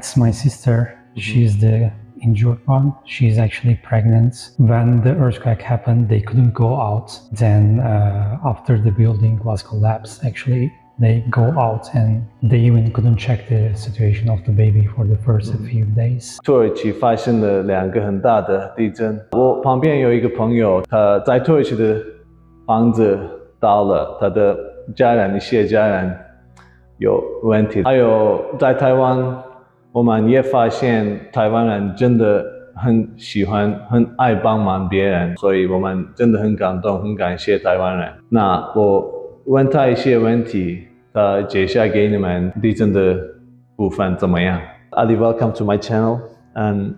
It's my sister. She's the injured one. She's actually pregnant. When the earthquake happened, they couldn't go out. Then after the building was collapsed, actually they go out and they even couldn't check the situation of the baby for the first few days. 土耳其发生了2个很大的地震。我旁边有一个朋友，他在土耳其的房子倒了，他的一些家人有问题。还有在台湾，我们也发现台湾人真的很喜欢、很爱帮忙别人，所以我们真的很感动、很感谢台湾人。那我问他一些问题，他接下来给你们地震的部分怎么样 ？Ali, welcome to my channel, and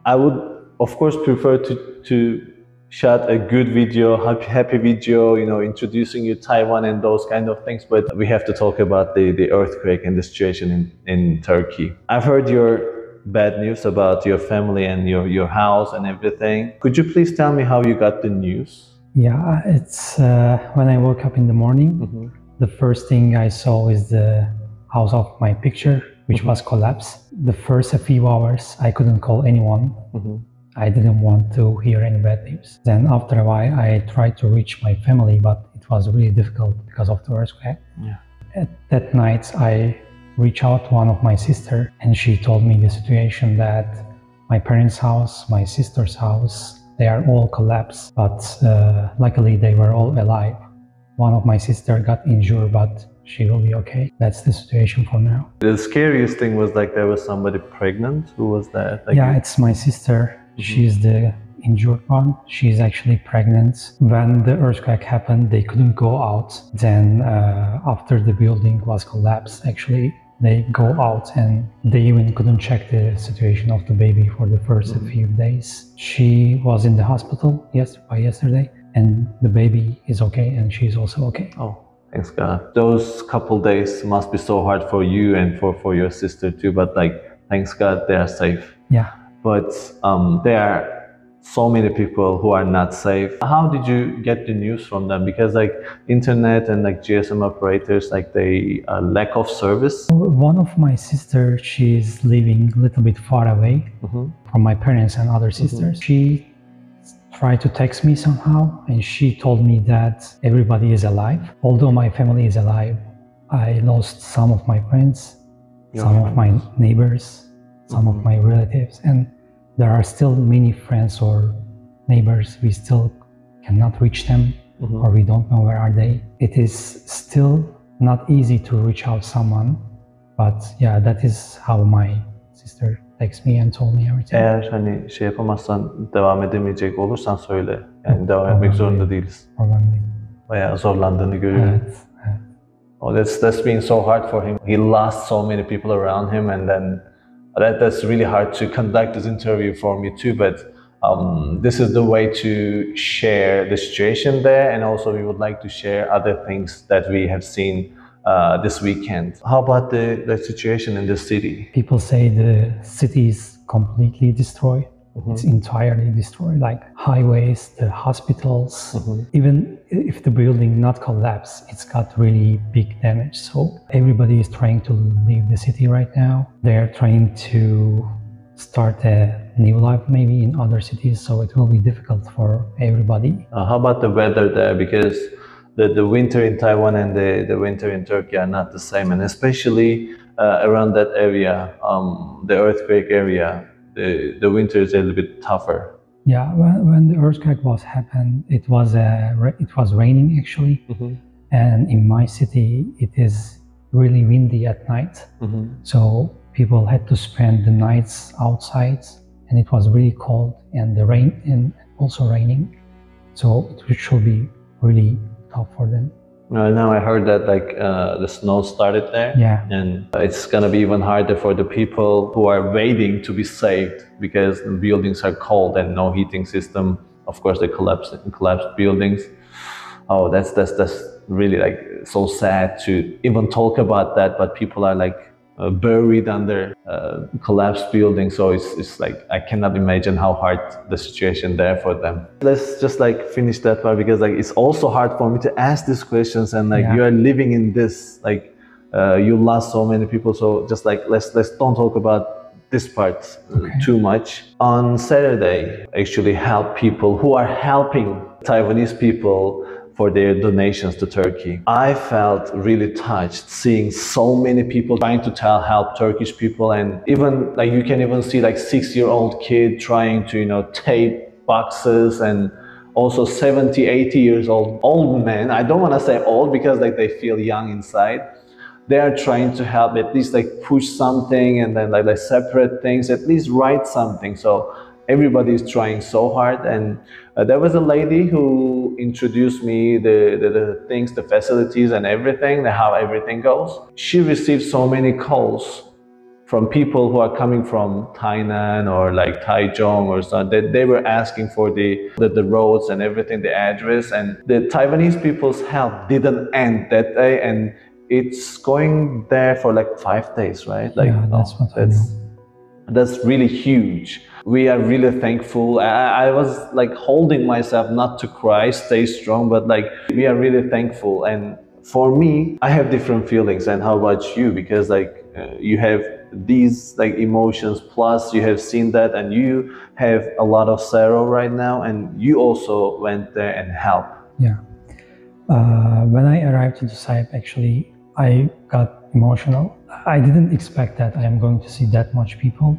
I would of course prefer to shot a good video, happy video, you know, introducing you Taiwan and those kind of things. But we have to talk about the earthquake and the situation in Turkey. I've heard your bad news about your family and your house and everything. Could you please tell me how you got the news? Yeah, it's when I woke up in the morning, the first thing I saw is the house of my picture, which was collapsed. The first few hours, I couldn't call anyone. I didn't want to hear any bad news. Then after a while, I tried to reach my family, but it was really difficult because of the earthquake. Yeah. At that night, I reached out to one of my sister, and she told me the situation that my parents' house, my sister's house, they are all collapsed, but luckily they were all alive. One of my sister got injured, but she will be okay. That's the situation for now. The scariest thing was like there was somebody pregnant. Who was that? Like, yeah, it's my sister. She's the injured one. She's actually pregnant. When the earthquake happened, they couldn't go out. Then after the building was collapsed, actually they go out and they even couldn't check the situation of the baby for the first few days. She was in the hospital yesterday, and the baby is okay, and she's also okay. Oh, thanks God. Those couple days must be so hard for you and for your sister too, but like, thanks God they are safe. Yeah. But there are so many people who are not safe. How did you get the news from them? Because like internet and like GSM operators, like they lack of service. One of my sisters, she's living a little bit far away from my parents and other sisters. She tried to text me somehow, and she told me that everybody is alive. Although my family is alive, I lost some of my friends, some of my neighbors, some of my relatives, and there are still many friends or neighbors we still cannot reach them, or we don't know where are they. It is still not easy to reach out someone, but yeah, that is how my sister texted me and told me everything. Eğer hani şey yapamazsan, devam edemeyecek olursan söyle. Yani devam etmek zorunda değiliz. Bayağı zorlandığını görüyorum. Evet. Oh, that's been so hard for him. He lost so many people around him, and then that's really hard to conduct this interview for me too, but this is the way to share the situation there, and also we would like to share other things that we have seen this weekend. How about the situation in the city? People say the city is completely destroyed. It's entirely destroyed, like highways, the hospitals. Even if the building not collapsed, it's got really big damage. So everybody is trying to leave the city right now. They're trying to start a new life maybe in other cities, so it will be difficult for everybody. How about the weather there? Because the winter in Taiwan and the winter in Turkey are not the same, and especially around that area, the earthquake area, the winter is a little bit tougher. Yeah, when the earthquake happened, it was raining actually, and in my city it is really windy at night. So people had to spend the nights outside, and it was really cold, and the rain and also raining. So it should be really tough for them. Now I heard that like the snow started there, and it's gonna be even harder for the people who are waiting to be saved, because the buildings are cold and no heating system. Of course, they collapsed buildings. Oh, that's really like so sad to even talk about that. But people are like buried under collapsed buildings, so it's like I cannot imagine how hard the situation there for them. Let's just like finish that part, because like it's also hard for me to ask these questions, and like you are living in this, like you lost so many people. So just like let's don't talk about this part too much. On Saturday, actually help people who are helping Taiwanese people for their donations to Turkey. I felt really touched seeing so many people trying to help Turkish people, and even like you can even see like 6-year-old kid trying to tape boxes, and also 70, 80 years old men. I don't want to say old because like they feel young inside. They are trying to help, at least like push something, and then like separate things, at least write something. So everybody is trying so hard. And there was a lady who introduced me the things, the facilities and everything, how everything goes. She received so many calls from people who are coming from Tainan or like Taichung or something. They were asking for the roads and everything, the address, and the Taiwanese people's help didn't end that day, and it's going there for like 5 days, right? Like, yeah, that's what I know. That's really huge. We are really thankful. I was like holding myself not to cry, stay strong, but like we are really thankful. And for me, I have different feelings. And how about you? Because like you have these like emotions, plus you have seen that, and you have a lot of sorrow right now, and you also went there and helped. Yeah. When I arrived to the site, actually, I got emotional. I didn't expect that I am going to see that much people.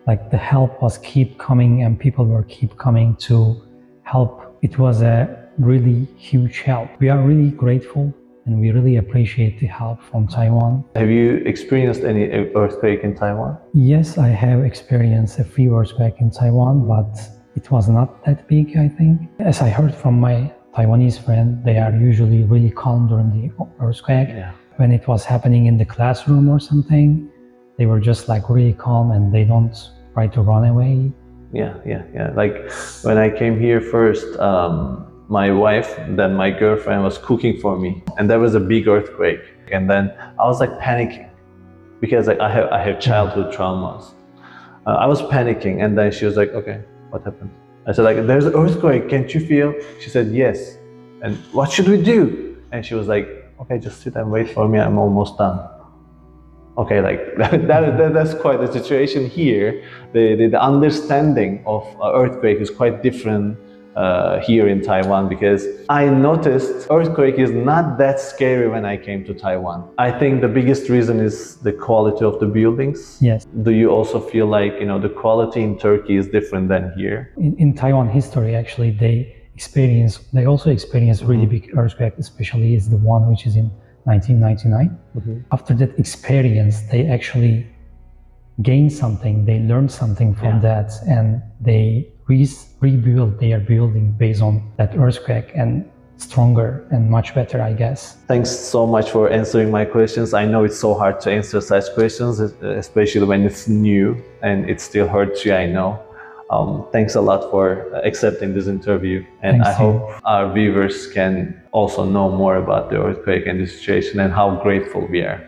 Like the help was keep coming, and people were keep coming to help. It was a really huge help. We are really grateful, and we really appreciate the help from Taiwan. Have you experienced any earthquake in Taiwan? Yes, I have experienced a few earthquakes in Taiwan, but it was not that big, I think. As I heard from my Taiwanese friend, they are usually really calm during the earthquake. Yeah. When it was happening in the classroom or something, they were just like really calm, and they don't try to run away. Yeah. Like when I came here first, my wife, then my girlfriend was cooking for me, and there was a big earthquake, and then I was like panicking because like I have childhood traumas. I was panicking, and then she was like, "Okay, what happened?" I said like, "There's an earthquake. Can't you feel?" She said, "Yes." And what should we do? And she was like, "Okay, just sit and wait for me. I'm almost done." Okay, like that's quite the situation here. The understanding of earthquake is quite different here in Taiwan, because I noticed earthquake is not that scary when I came to Taiwan. I think the biggest reason is the quality of the buildings. Yes. Do you also feel like the quality in Turkey is different than here? In Taiwan history, actually, they also experienced really big earthquake, especially is the one which is in 1999. After that experience, they actually gained something, they learned something from that, and they rebuild their building based on that earthquake, and stronger and much better, I guess. Thanks so much for answering my questions. I know it's so hard to answer such questions, especially when it's new and it still hurts you, I know. Thanks a lot for accepting this interview, and I hope our viewers can also know more about the earthquake and the situation and how grateful we are.